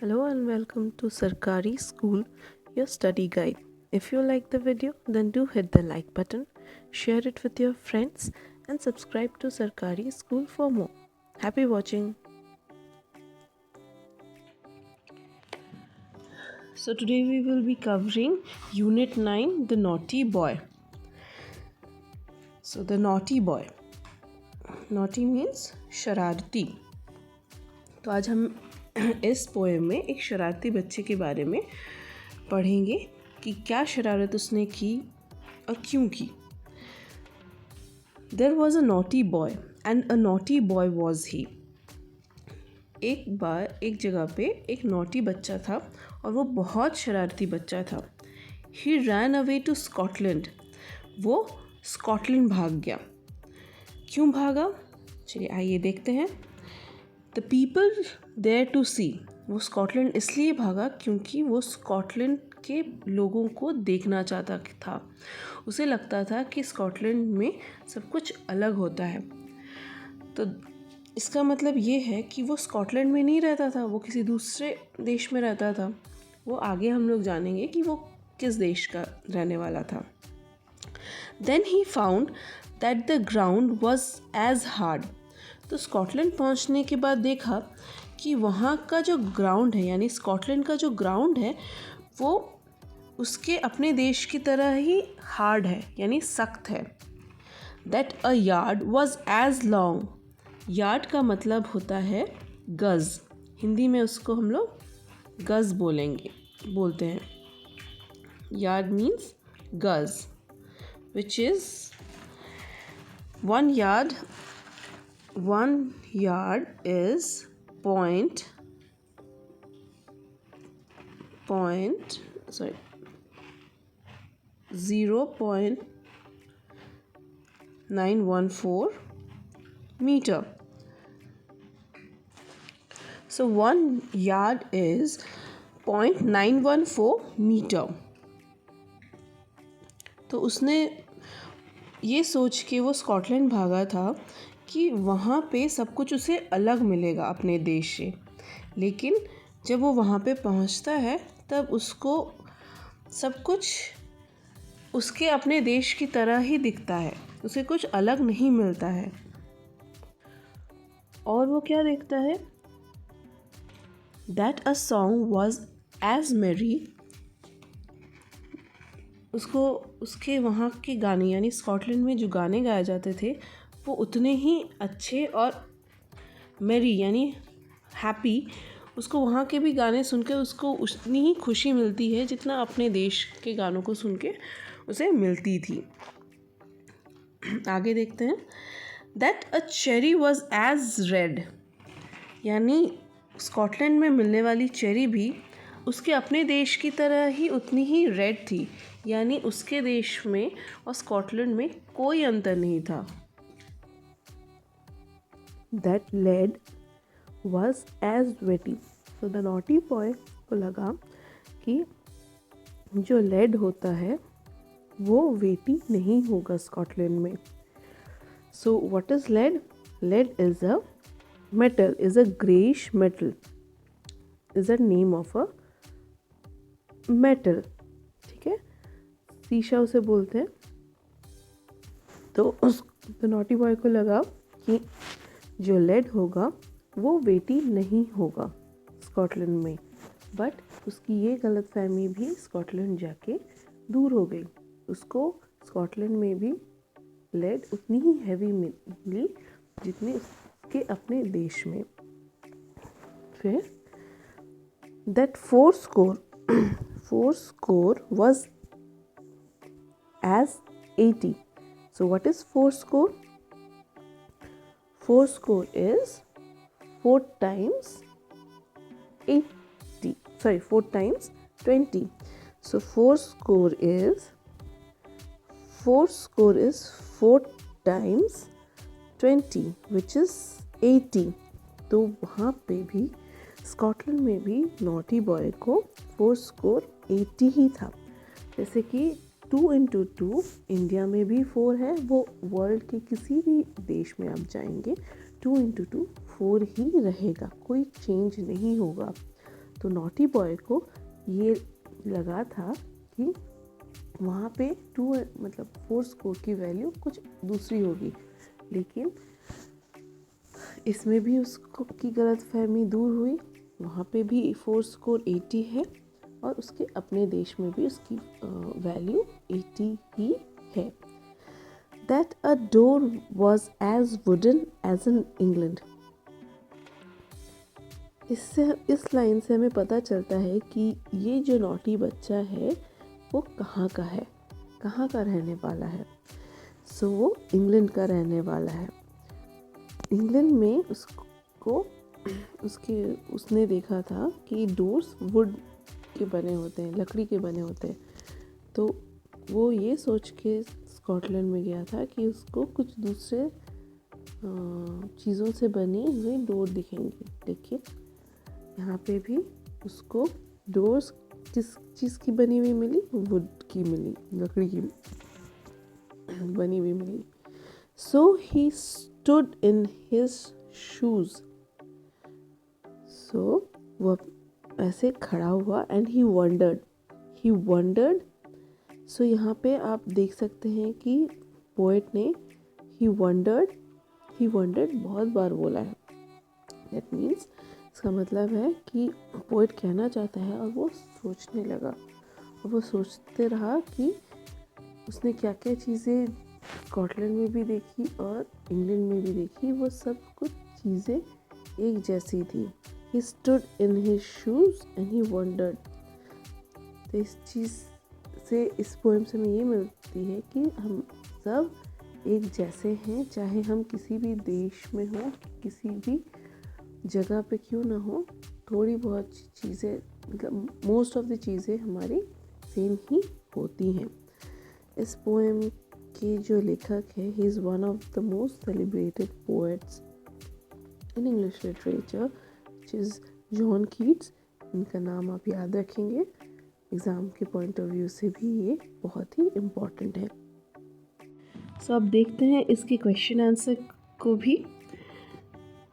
Hello and welcome to Sarkari School, your study guide. If you like the video, then do hit the like button, share it with your friends, and subscribe to Sarkari School for more. Happy watching! So today we will be covering Unit 9, The Naughty Boy. So the naughty boy. Naughty means शरारती. तो आज हम इस poem में एक शरारती बच्चे के बारे में पढ़ेंगे कि क्या शरारत उसने की और क्यों की. There was a naughty boy and a naughty boy was he. एक बार एक जगह पे एक नॉटी बच्चा था और वो बहुत शरारती बच्चा था. He ran away to Scotland. वो स्कॉटलैंड भाग गया. क्यों भागा? चलिए आइए देखते हैं. The people there to see. वो स्कॉटलैंड इसलिए भागा क्योंकि वो स्कॉटलैंड के लोगों को देखना चाहता था. उसे लगता था कि स्कॉटलैंड में सब कुछ अलग होता है. तो इसका मतलब ये है कि वो स्कॉटलैंड में नहीं रहता था, वो किसी दूसरे देश में रहता था. वो आगे हम लोग जानेंगे कि वो किस देश का रहने वाला था. Then he found that the ground was as hard. तो स्कॉटलैंड पहुंचने के बाद देखा कि वहाँ का जो ग्राउंड है, यानी स्कॉटलैंड का जो ग्राउंड है, वो उसके अपने देश की तरह ही हार्ड है, यानी सख्त है. That a yard was as long. Yard का मतलब होता है गज. हिंदी में उसको हम लोग गज बोलते हैं. यार्ड मीन्स गज, which is 1 yard. 1 yard is 0.914 meter. So 1 yard is 0.914 meter. तो उसने ये सोच के वो स्कॉटलैंड भागा था कि वहाँ पे सब कुछ उसे अलग मिलेगा अपने देश से. लेकिन जब वो वहाँ पे पहुँचता है तब उसको सब कुछ उसके अपने देश की तरह ही दिखता है, उसे कुछ अलग नहीं मिलता है. और वो क्या देखता है? That a song was as merry. उसको उसके वहाँ के गाने, यानी स्कॉटलैंड में जो गाने गाए जाते थे, वो उतने ही अच्छे और मेरी यानी हैप्पी. उसको वहाँ के भी गाने सुन के उसको उतनी ही खुशी मिलती है जितना अपने देश के गानों को सुन के उसे मिलती थी. आगे देखते हैं. That a cherry was as red. यानी स्कॉटलैंड में मिलने वाली चेरी भी उसके अपने देश की तरह ही उतनी ही रेड थी, यानी उसके देश में और स्कॉटलैंड में कोई अंतर नहीं था. That lead was as wetty. So the naughty boy को लगा कि जो lead होता है वो वेटी नहीं होगा स्कॉटलैंड में. So what is lead? Lead is a metal, is a grayish metal, is a name of a metal. ठीक है, शीशा उसे बोलते हैं. तो उस नॉटी बॉय को लगा कि जो लेड होगा वो वेटी नहीं होगा स्कॉटलैंड में. बट उसकी ये गलतफहमी भी स्कॉटलैंड जाके दूर हो गई. उसको स्कॉटलैंड में भी लेड उतनी ही हैवी मिली जितनी उसके अपने देश में. फिर that four score was as 80. So what is 4 score? 4 score is 4 times 80. Sorry, 4 times 20. So 4 score is 4 times 20, which is 80. तो वहाँ पे भी स्कॉटलैंड में भी नॉटी बॉय को 4 स्कोर 80 ही था. जैसे कि 2 into 2 इंडिया में भी 4 है. वो वर्ल्ड के किसी भी देश में आप जाएंगे 2 into 2 4 ही रहेगा, कोई चेंज नहीं होगा. तो नॉटी बॉय को ये लगा था कि वहाँ पे 2 मतलब 4 स्कोर की वैल्यू कुछ दूसरी होगी, लेकिन इसमें भी उसको की गलतफहमी दूर हुई। वहाँ पे भी 4 स्कोर 80 है और उसके अपने देश में भी उसकी वैल्यू 80 ही है। That a door was as wooden as in England. इस लाइन से हमें पता चलता है कि ये जो नॉटी बच्चा है वो कहाँ का है, कहाँ का रहने वाला है। सो वो इंग्लैंड का रहने वाला है। इंग्लैंड में उसने देखा था कि डोर्स वुड के बने होते हैं, लकड़ी के बने होते हैं। तो वो ये सोच के स्कॉटलैंड में गया था कि उसको कुछ दूसरे चीज़ों से बनी हुई डोर दिखेंगी, लेकिन यहाँ पे भी उसको डोर्स किस चीज़ की बनी हुई मिली? वुड की मिली, लकड़ी की बनी हुई मिली। So he stood in his shoes. So वो ऐसे खड़ा हुआ एंड ही वंडर्ड। सो यहाँ पे आप देख सकते हैं कि पोएट ने ही वंडर्ड बहुत बार बोला है। दैट मीन्स इसका मतलब है कि पोएट कहना चाहता है और वो सोचने लगा, और वो सोचते रहा कि उसने क्या क्या चीज़ें स्कॉटलैंड में भी देखी और इंग्लैंड में भी देखी। वो सब कुछ चीज़ें एक जैसी थी। He stood in his shoes and he wondered. तो इस चीज़ से, इस पोएम से हमें ये मिलती है कि हम सब एक जैसे हैं, चाहे हम किसी भी देश में हो, किसी भी जगह पे क्यों ना हो। थोड़ी बहुत चीज़ें, मतलब मोस्ट ऑफ द चीज़ें हमारी सेम ही होती हैं। इस पोएम के जो लेखक है, he is one of the most celebrated poets in English literature, which is John Keats. इनका नाम आप याद रखेंगे, एग्ज़ाम के पॉइंट ऑफ व्यू से भी ये बहुत ही इम्पॉर्टेंट है। सो अब देखते हैं इसके क्वेश्चन आंसर को भी।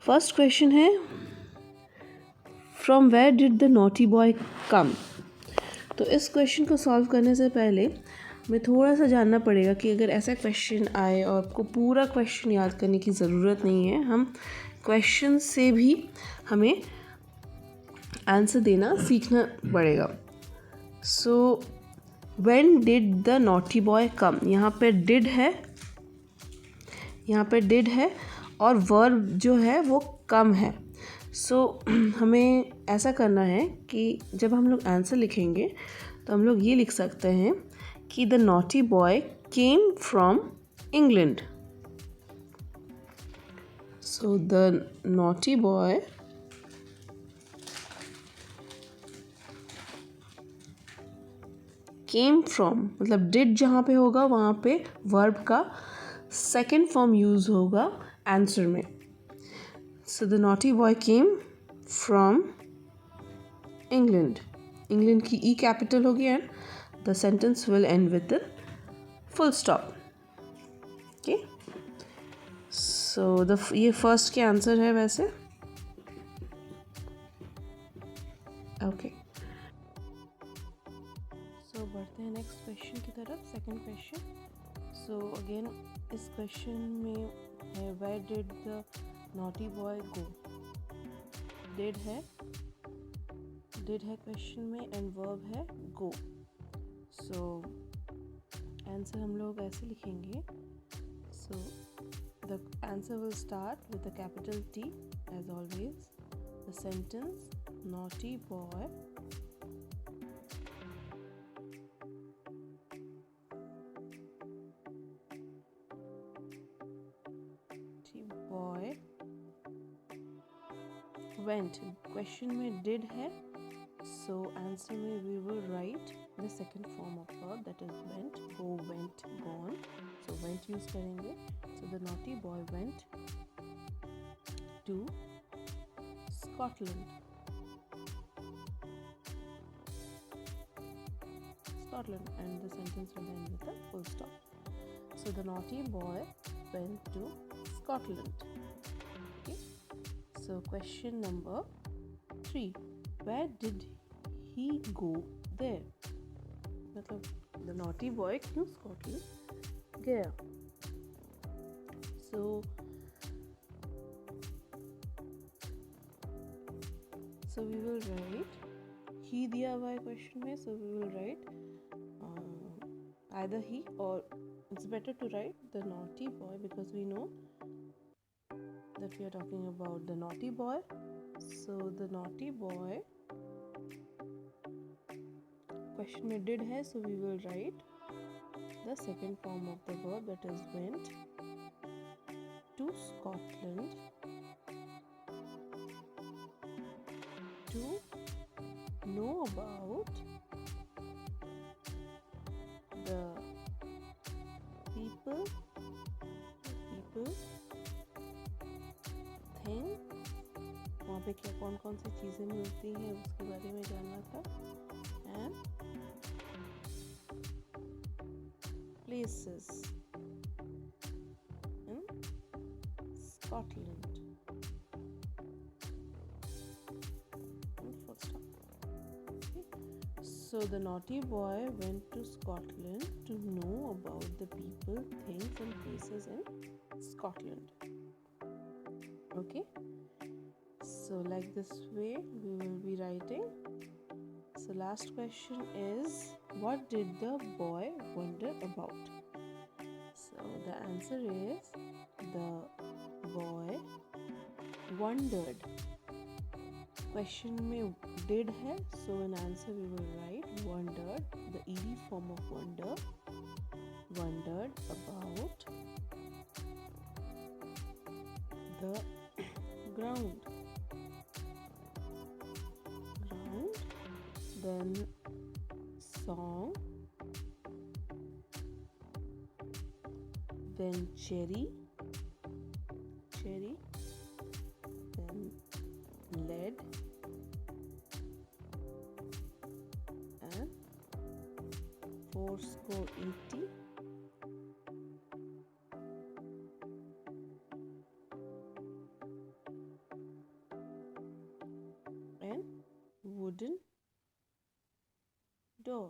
फर्स्ट क्वेश्चन है, from where did the naughty boy come. तो इस क्वेश्चन को सॉल्व करने से पहले हमें थोड़ा सा जानना पड़ेगा कि अगर ऐसा क्वेश्चन आए और आपको पूरा क्वेश्चन याद करने की ज़रूरत नहीं है, हम क्वेश्चन से भी हमें आंसर देना सीखना पड़ेगा। So when did the naughty boy कम, यहाँ पे डिड है और वर्ब जो है वो कम है। सो हमें ऐसा करना है कि जब हम लोग आंसर लिखेंगे तो हम लोग ये लिख सकते हैं कि the naughty boy came from England. So the naughty boy came from, मतलब डिड जहाँ पे होगा वहाँ पे वर्ब का सेकेंड फॉर्म यूज होगा आंसर में। So the naughty boy came from England. England की ई कैपिटल होगी and the sentence will end with full stop. Okay, so ये फर्स्ट के आंसर है वैसे। ओके, सो बढ़ते हैं नेक्स्ट क्वेश्चन की तरफ। Second question. सो अगेन इस क्वेश्चन में है, where did the naughty boy go. Did है क्वेश्चन में एंड वर्ब है गो। सो आंसर हम लोग ऐसे लिखेंगे। So the answer will start with the capital T as always. The sentence, naughty boy went। Question में did है, so answer में we will write the second form of verb, that is went। go, went, gone। so went use करेंगे। so the naughty boy went to Scotland and the sentence will end with a full stop। so the naughty boy went to Scotland। So question number 3, where did he go there? मतलब the naughty boy क्यों Scotland गया? So we will write, he दिया हुआ है question में, so we will write either he, or it's better to write the naughty boy because we know that we are talking about the naughty boy. So the naughty boy, question में did है, so we will write the second form of the verb, that is went to Scotland to know about the people thing, वहाँ पे क्या कौन कौन सी चीज़ें मिलती हैं उसके बारे में जानना था, and places in Scotland. So the naughty boy went to Scotland to know about the people, things and places in Scotland. Okay, so like this way we will be writing. So last question is, what did the boy wonder about? So the answer is, the boy wondered. Question में did है, so in answer we will write wondered, the ed form of wonder, wondered about the ground, then song, then cherry, then lead, and 80, and wooden door.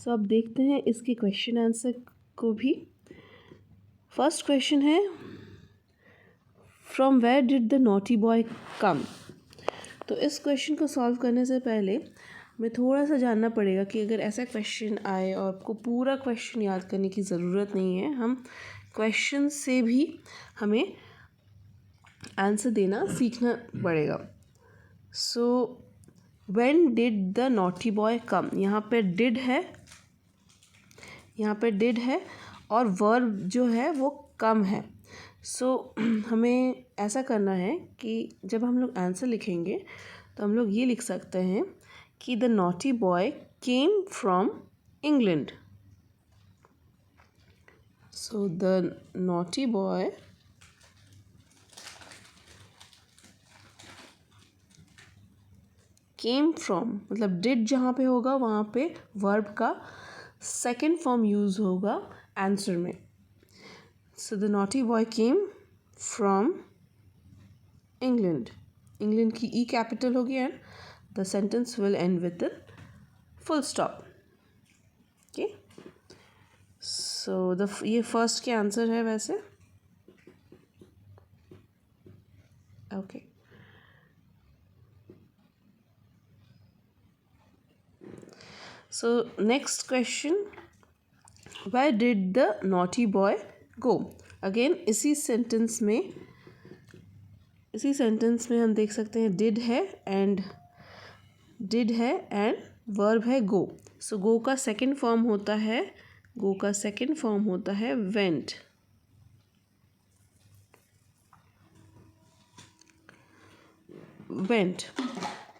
सो अब देखते हैं इसके question answer को भी। First question है, from where did the naughty boy come. तो इस question को सॉल्व करने से पहले हमें थोड़ा सा जानना पड़ेगा कि अगर ऐसा क्वेश्चन आए और आपको पूरा क्वेश्चन याद करने की ज़रूरत नहीं है, हम क्वेश्चन से भी हमें आंसर देना सीखना पड़ेगा। So when did the naughty boy कम, यहाँ पे डिड है, यहाँ पे डिड है और वर्ब जो है वो कम है। सो हमें ऐसा करना है कि जब हम लोग आंसर लिखेंगे तो हम लोग ये लिख सकते हैं कि the naughty boy came from England. So the naughty boy came from, मतलब डिड जहाँ पे होगा वहाँ पे वर्ब का सेकेंड फॉर्म यूज़ होगा आंसर में। So the naughty boy came from England. England की ई कैपिटल होगी and the sentence will end with the full stop. Okay, so ये फर्स्ट के आंसर है वैसे। Okay, so next question, where did the naughty boy go. Again इसी sentence में हम देख सकते हैं डिड है एंड वर्ब है गो। सो गो का सेकंड फॉर्म होता है went.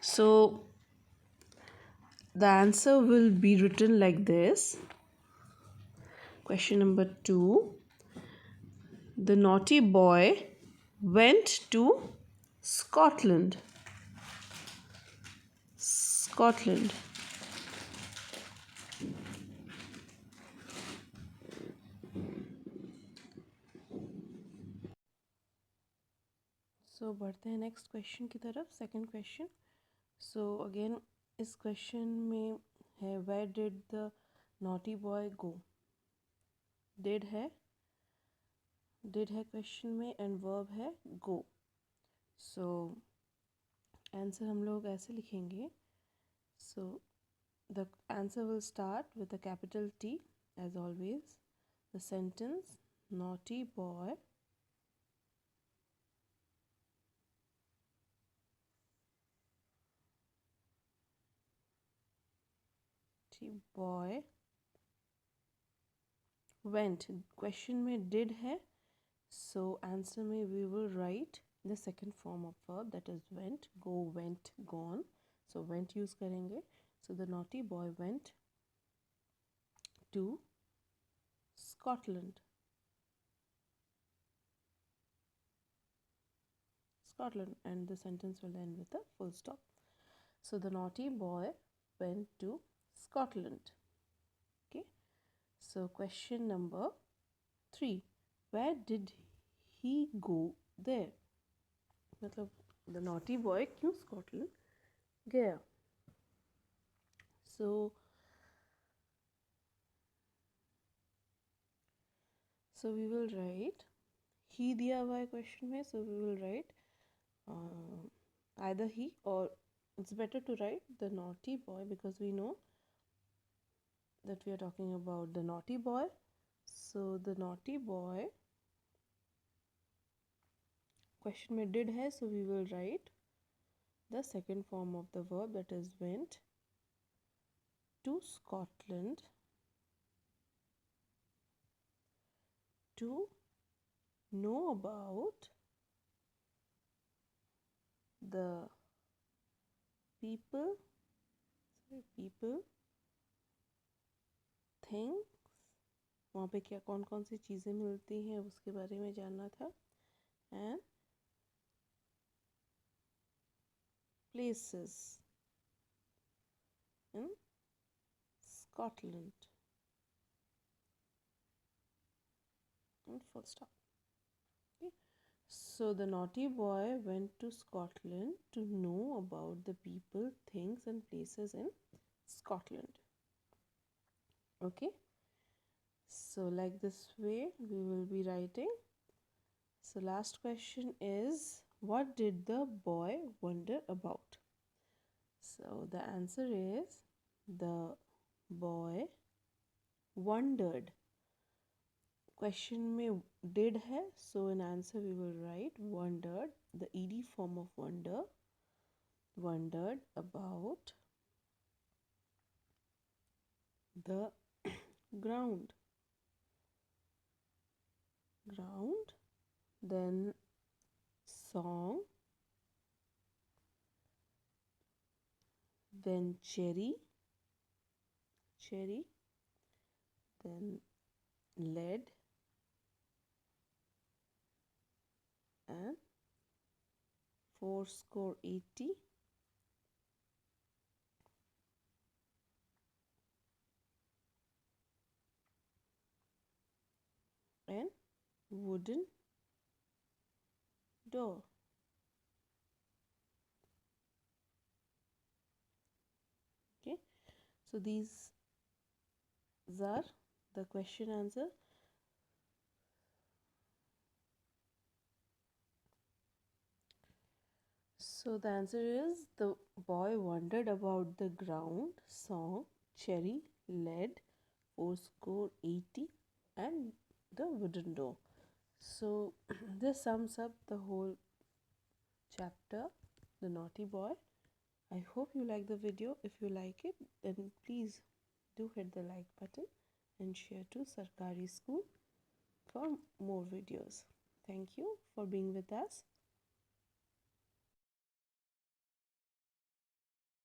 So the answer will be written like this. Question number 2, the naughty boy went to Scotland. So बढ़ते हैं नेक्स्ट क्वेश्चन की तरफ, सेकंड क्वेश्चन। सो अगेन इस क्वेश्चन में है where did the naughty boy go. Did है question में and verb है गो। सो आंसर हम लोग ऐसे लिखेंगे। So the answer will start with a capital T as always. The sentence, naughty boy went, question में did है, so answer में we will write the second form of verb, that is went, go, went, gone. So went use करेंगे. So the naughty boy went to Scotland. And the sentence will end with a full stop. So the naughty boy went to Scotland. Okay. So question number 3, where did he go there? मतलब the naughty boy क्यों Scotland गया? So we will write, he दिया हुआ है question में, so we will write either he, or it's better to write the naughty boy because we know that we are talking about the naughty boy. So the naughty boy, question में did है, so we will write the second form of the verb, that is went to Scotland to know about the people things, वहाँ पे क्या कौन कौन सी चीज़ें मिलती हैं उसके बारे में जानना था, and places in Scotland, and full stop. Okay. So the naughty boy went to Scotland to know about the people, things and places in Scotland. Okay, so like this way we will be writing. So last question is, what did the boy wonder about? So the answer is, the boy wondered. Question में did है, so in answer we will write wondered, the ed form of wonder, wondered about the ground. Ground, then song, then cherry, cherry, then lead, and 80, and wooden door. Okay, so these are the question answer. So the answer is, the boy wondered about the ground, song, cherry, lead, 80, and the wooden door. So this sums up the whole chapter, The Naughty Boy. I hope you like the video. If you like it, then please do hit the like button and share to Sarkari School for more videos. Thank you for being with us.